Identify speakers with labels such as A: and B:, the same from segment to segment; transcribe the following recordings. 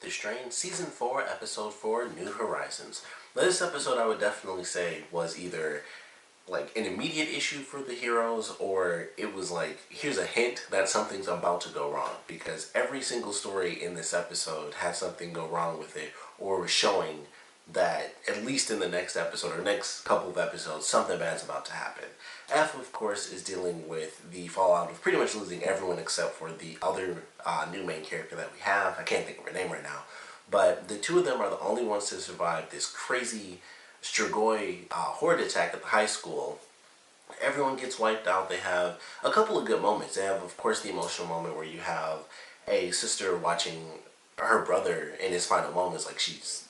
A: The Strain, Season 4, Episode 4, New Horizons. Now, this episode I would definitely say was either like an immediate issue for the heroes, or it was like, here's a hint that something's about to go wrong, because every single story in this episode had something go wrong with it, or was showing that at least in the next episode or next couple of episodes something bad's about to happen. Eph, of course, is dealing with the fallout of pretty much losing everyone except for the other new main character that we have. I can't think of her name right now, but the two of them are the only ones to survive this crazy strigoi horde attack at the high school. Everyone gets wiped out. They have a couple of good moments. They have, of course, the emotional moment where you have a sister watching her brother in his final moments, like she's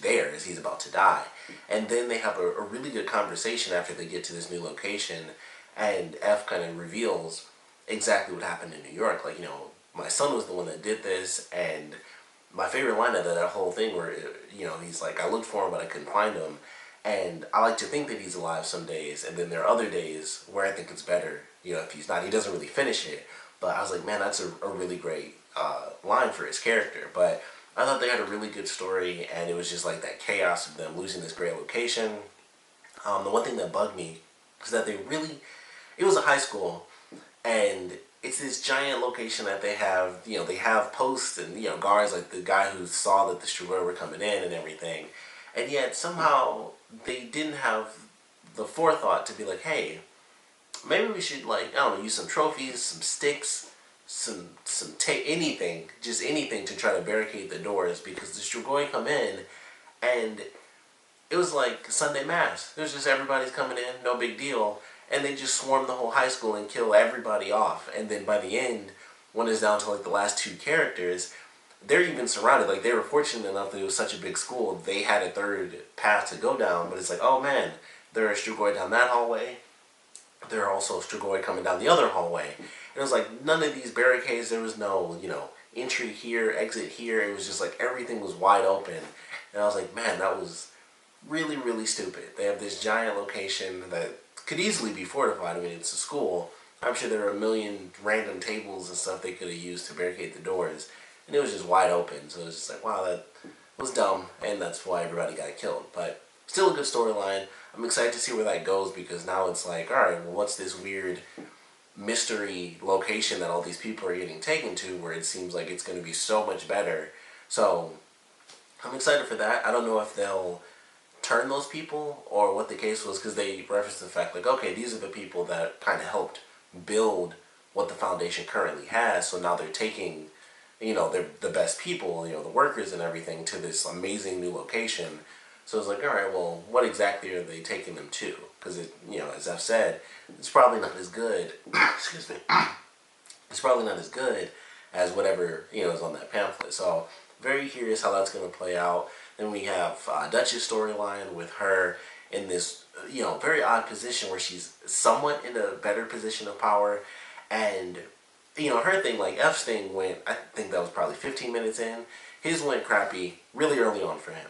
A: there as he's about to die. And then they have a really good conversation after they get to this new location, and F kind of reveals exactly what happened in New York. Like, my son was the one that did this, and my favorite line of that whole thing where, he's like, I looked for him but I couldn't find him, and I like to think that he's alive some days, and then there are other days where I think it's better, if he's not. He doesn't really finish it, but I was like, man, that's a really great line for his character. But I thought they had a really good story, and it was just like that chaos of them losing this great location. The one thing that bugged me is that it was a high school, and it's this giant location that they have, they have posts and, guards, like the guy who saw that the strigoi were coming in and everything, and yet somehow they didn't have the forethought to be like, hey, maybe we should, like, I don't know, use some trophies, some sticks, some tape, anything, just anything to try to barricade the doors, because the strigoi come in, and it was like Sunday Mass. There's just everybody's coming in, no big deal, and they just swarm the whole high school and kill everybody off. And then by the end, when it's down to like the last two characters, they're even surrounded. Like, they were fortunate enough that it was such a big school, they had a third path to go down, but it's like, oh man, there are strigoi down that hallway, there are also strigoi coming down the other hallway. And it was like, none of these barricades, there was no, entry here, exit here. It was just like everything was wide open. And I was like, man, that was really, really stupid. They have this giant location that could easily be fortified. I mean, it's a school. I'm sure there are a million random tables and stuff they could have used to barricade the doors. And it was just wide open. So it was just like, wow, that was dumb. And that's why everybody got killed. But still a good storyline. I'm excited to see where that goes, because now it's like, alright, well, what's this weird mystery location that all these people are getting taken to, where it seems like it's going to be so much better. So I'm excited for that. I don't know if they'll turn those people or what the case was, because they referenced the fact, like, okay, these are the people that kind of helped build what the Foundation currently has, so now they're taking, they're the best people, the workers and everything, to this amazing new location. So it's like, alright, well, what exactly are they taking them to? Because, as I've said, it's probably not as good, excuse me, it's probably not as good as whatever, is on that pamphlet. So, very curious how that's going to play out. Then we have Dutch's storyline with her in this, very odd position where she's somewhat in a better position of power. And, her thing, like F's thing went, I think that was probably 15 minutes in. His went crappy really early on for him.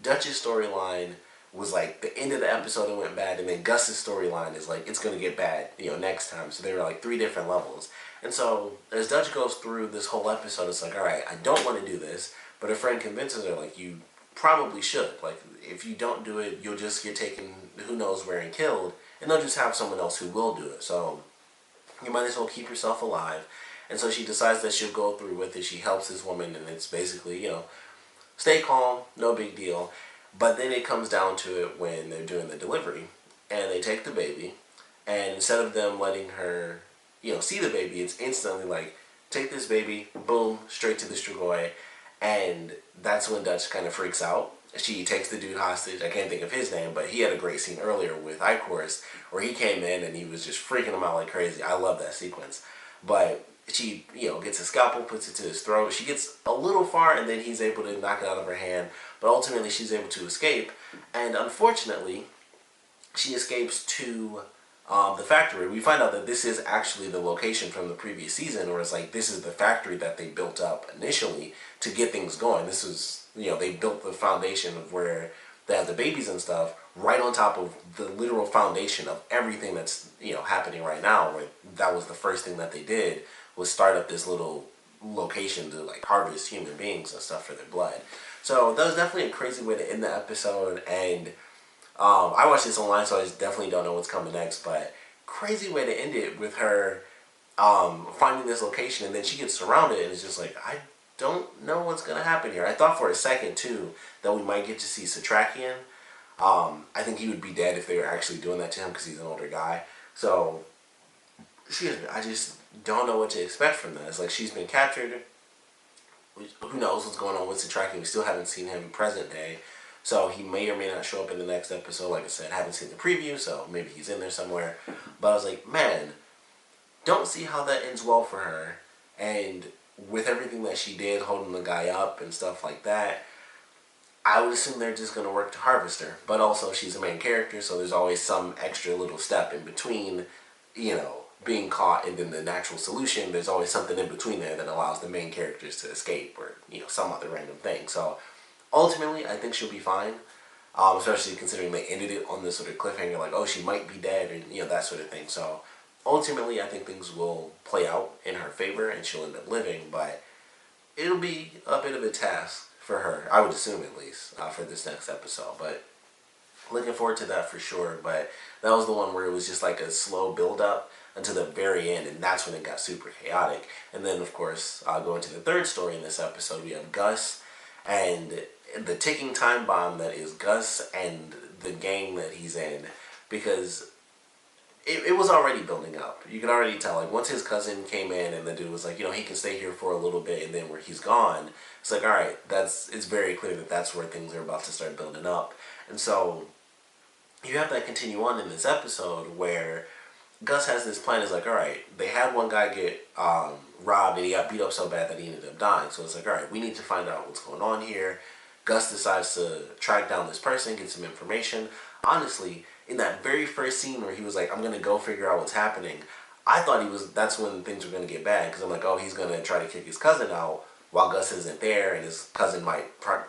A: Dutch's storyline was like the end of the episode, it went bad, and then Gus's storyline is like, it's going to get bad, next time. So they were like 3 different levels. And so as Dutch goes through this whole episode, it's like, alright, I don't want to do this, but a friend convinces her, like, you probably should. Like, if you don't do it, you'll just get taken who knows where and killed, and they'll just have someone else who will do it. So you might as well keep yourself alive. And so she decides that she'll go through with it. She helps this woman, and it's basically, stay calm, no big deal. But then it comes down to it when they're doing the delivery, and they take the baby, and instead of them letting her, see the baby, it's instantly like, take this baby, boom, straight to the strigoi. And that's when Dutch kind of freaks out. She takes the dude hostage. I can't think of his name, but he had a great scene earlier with Ichorus, where he came in and he was just freaking him out like crazy. I love that sequence. But she, gets a scalpel, puts it to his throat. She gets a little far, and then he's able to knock it out of her hand. But ultimately, she's able to escape. And unfortunately, she escapes to the factory. We find out that this is actually the location from the previous season, where it's like, this is the factory that they built up initially to get things going. This was, they built the foundation of where they have the babies and stuff right on top of the literal foundation of everything that's, happening right now, where that was the first thing that they did, was start up this little location to like harvest human beings and stuff for their blood. So that was definitely a crazy way to end the episode, and I watched this online, so I just definitely don't know what's coming next, but crazy way to end it with her finding this location, and then she gets surrounded, and it's just like, I don't know what's going to happen here. I thought for a second, too, that we might get to see Satrakian. I think he would be dead if they were actually doing that to him because he's an older guy. So, I just don't know what to expect from that. It's like she's been captured. Who knows what's going on with Satrakian? We still haven't seen him present day. So he may or may not show up in the next episode. Like I said, I haven't seen the preview, so maybe he's in there somewhere. But I was like, man, don't see how that ends well for her. And with everything that she did, holding the guy up and stuff like that, I would assume they're just going to work to harvest her. But also, she's a main character, so there's always some extra little step in between, you know, being caught and then the natural solution. There's always something in between there that allows the main characters to escape, or, you know, some other random thing. So ultimately, I think she'll be fine, especially considering they ended it on this sort of cliffhanger, like, oh, she might be dead, or, you know, that sort of thing. So ultimately, I think things will play out in her favor, and she'll end up living, but it'll be a bit of a task for her, I would assume at least, for this next episode. But looking forward to that for sure. But that was the one where it was just like a slow build-up until the very end, and that's when it got super chaotic. And then, of course, going to the third story in this episode, we have Gus and the ticking time bomb that is Gus and the gang that he's in, because it was already building up. You could already tell, like, once his cousin came in and the dude was like, you know, he can stay here for a little bit, and then where he's gone, it's like, alright, it's very clear that that's where things are about to start building up. And so you have that continue on in this episode where Gus has this plan. Is like, alright, they had one guy get robbed, and he got beat up so bad that he ended up dying. So it's like, alright, we need to find out what's going on here. Gus decides to track down this person, get some information. Honestly, in that very first scene where he was like, I'm going to go figure out what's happening, I thought that's when things were going to get bad, because I'm like, oh, he's going to try to kick his cousin out while Gus isn't there, and his cousin might,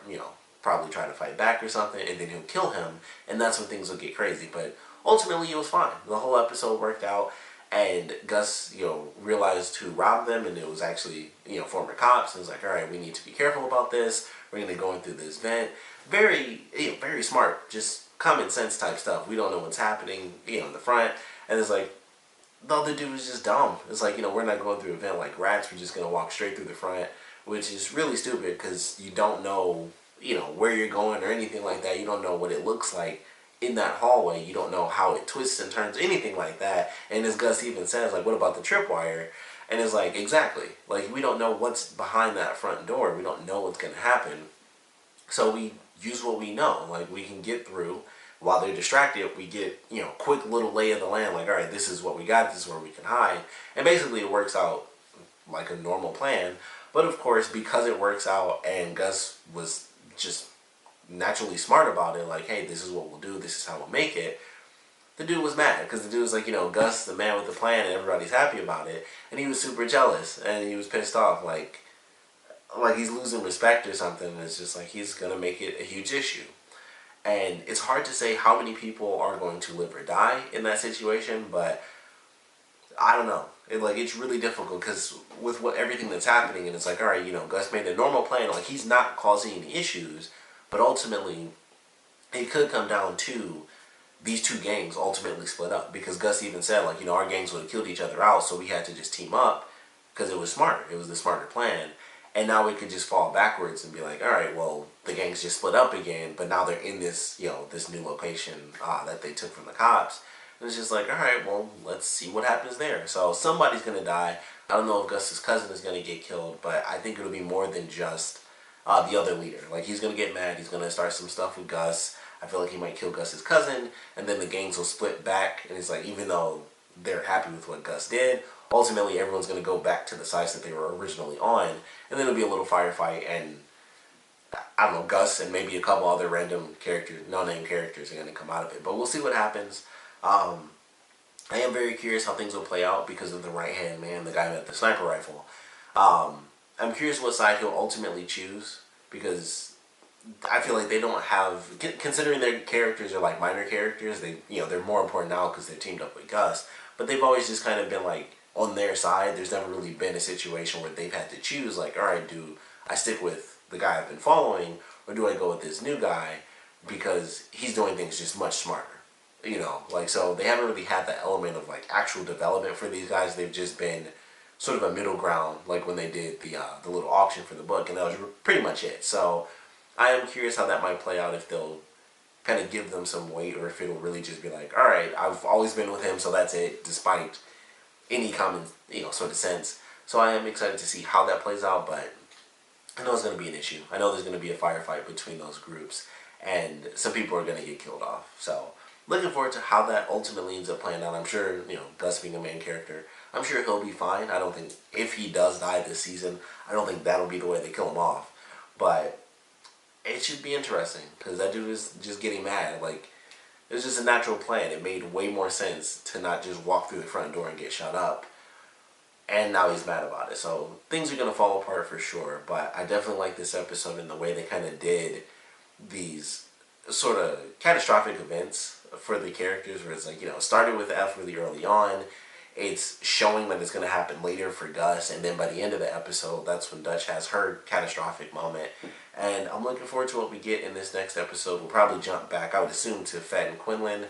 A: you know, probably try to fight back or something, and then he'll kill him, and that's when things will get crazy. But ultimately, it was fine. The whole episode worked out, and Gus, you know, realized who robbed them, and it was actually, you know, former cops, and was like, all right, we need to be careful about this. We're going to go in through this vent. Very, you know, very smart, just common sense type stuff. We don't know what's happening, you know, in the front, and it's like, the other dude was just dumb. It's like, you know, we're not going through a vent like rats. We're just going to walk straight through the front, which is really stupid because you don't know, you know, where you're going or anything like that. You don't know what it looks like in that hallway. You don't know how it twists and turns, anything like that. And as Gus even says, like, what about the tripwire? And it's like, exactly. Like, we don't know what's behind that front door. We don't know what's going to happen. So we use what we know. Like, we can get through. While they're distracted, we get, you know, quick little lay of the land. Like, all right, this is what we got. This is where we can hide. And basically it works out like a normal plan. But of course, because it works out and Gus was just naturally smart about it, like, hey, this is what we'll do. This is how we'll make it. The dude was mad because the dude was like, you know, Gus, the man with the plan, and everybody's happy about it. And he was super jealous and he was pissed off. Like he's losing respect or something. And it's just like he's going to make it a huge issue. And it's hard to say how many people are going to live or die in that situation, but I don't know. It's really difficult because with everything that's happening, and it's like, all right, you know, Gus made a normal plan, like he's not causing any issues, but ultimately it could come down to these two gangs ultimately split up, because Gus even said, like, you know, our gangs would have killed each other out, so we had to just team up because it was smart. It was the smarter plan. And now we could just fall backwards and be like, all right, well, the gangs just split up again, but now they're in this, you know, this new location that they took from the cops. And it's just like, all right, well, let's see what happens there. So somebody's going to die. I don't know if Gus's cousin is going to get killed, but I think it'll be more than just the other leader. Like, he's going to get mad. He's going to start some stuff with Gus. I feel like he might kill Gus's cousin, and then the gangs will split back. And it's like, even though they're happy with what Gus did, ultimately everyone's going to go back to the sites that they were originally on, and then it'll be a little firefight, and I don't know, Gus and maybe a couple other random characters, no-name characters, are going to come out of it. But we'll see what happens. I am very curious how things will play out because of the right-hand man, the guy with the sniper rifle. I'm curious what side he'll ultimately choose, because I feel like they don't have, considering their characters are like minor characters, they're more important now because they're teamed up with Gus, but they've always just kind of been like on their side, there's never really been a situation where they've had to choose, like, alright, do I stick with the guy I've been following, or do I go with this new guy because he's doing things just much smarter? You know, like, so they haven't really had that element of, like, actual development for these guys. They've just been sort of a middle ground, like when they did the little auction for the book, and that was pretty much it. So I am curious how that might play out, if they'll kind of give them some weight, or if it'll really just be like, alright, I've always been with him, so that's it, despite any common, sort of sense. So I am excited to see how that plays out, but I know it's going to be an issue. I know there's going to be a firefight between those groups, and some people are going to get killed off. So looking forward to how that ultimately ends up playing out. I'm sure, Gus being a main character, I'm sure he'll be fine. I don't think, if he does die this season, I don't think that'll be the way they kill him off. But it should be interesting, because that dude is just getting mad. Like, it was just a natural plan. It made way more sense to not just walk through the front door and get shot up. And now he's mad about it. So things are going to fall apart for sure. But I definitely like this episode and the way they kind of did these sort of catastrophic events for the characters. Where it's like, it started with Eph really early on. It's showing that it's going to happen later for Gus. And then by the end of the episode, that's when Dutch has her catastrophic moment. And I'm looking forward to what we get in this next episode. We'll probably jump back, I would assume, to Fett and Quinlan.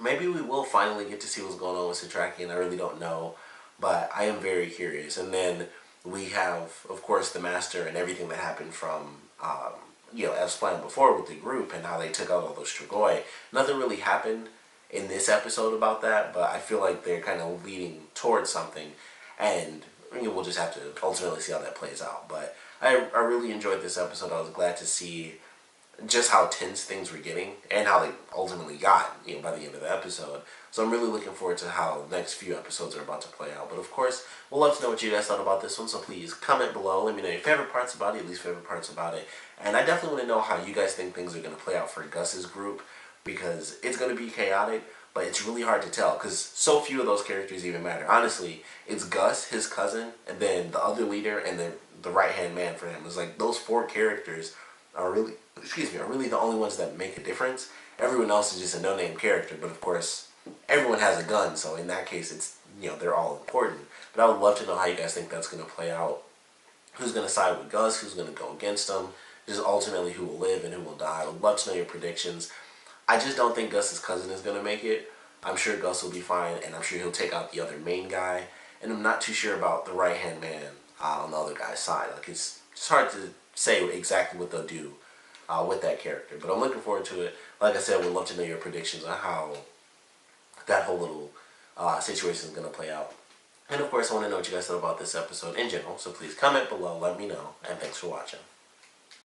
A: Maybe we will finally get to see what's going on with Satrakian. I really don't know, but I am very curious. And then we have, of course, the Master and everything that happened from, F's plan before with the group and how they took out all those strigoi. Nothing really happened in this episode about that, but I feel like they're kind of leading towards something, and we'll just have to ultimately see how that plays out. But I really enjoyed this episode. I was glad to see just how tense things were getting, and how they ultimately got, by the end of the episode. So I'm really looking forward to how the next few episodes are about to play out. But of course, we'd love to know what you guys thought about this one, so please comment below. Let me know your favorite parts about it, least favorite parts about it. And I definitely want to know how you guys think things are going to play out for Gus's group, because it's going to be chaotic, but it's really hard to tell, because so few of those characters even matter. Honestly, it's Gus, his cousin, and then the other leader, and then the right-hand man for him. It's like those four characters are really the only ones that make a difference. Everyone else is just a no-name character, but of course, everyone has a gun, so in that case, it's, they're all important. But I would love to know how you guys think that's going to play out. Who's going to side with Gus, who's going to go against him, just ultimately who will live and who will die. I would love to know your predictions. I just don't think Gus's cousin is going to make it. I'm sure Gus will be fine, and I'm sure he'll take out the other main guy. And I'm not too sure about the right-hand man on the other guy's side. Like, it's hard to say exactly what they'll do with that character. But I'm looking forward to it. Like I said, we'd love to know your predictions on how that whole little situation is going to play out. And of course, I want to know what you guys thought about this episode in general. So please comment below, let me know, and thanks for watching.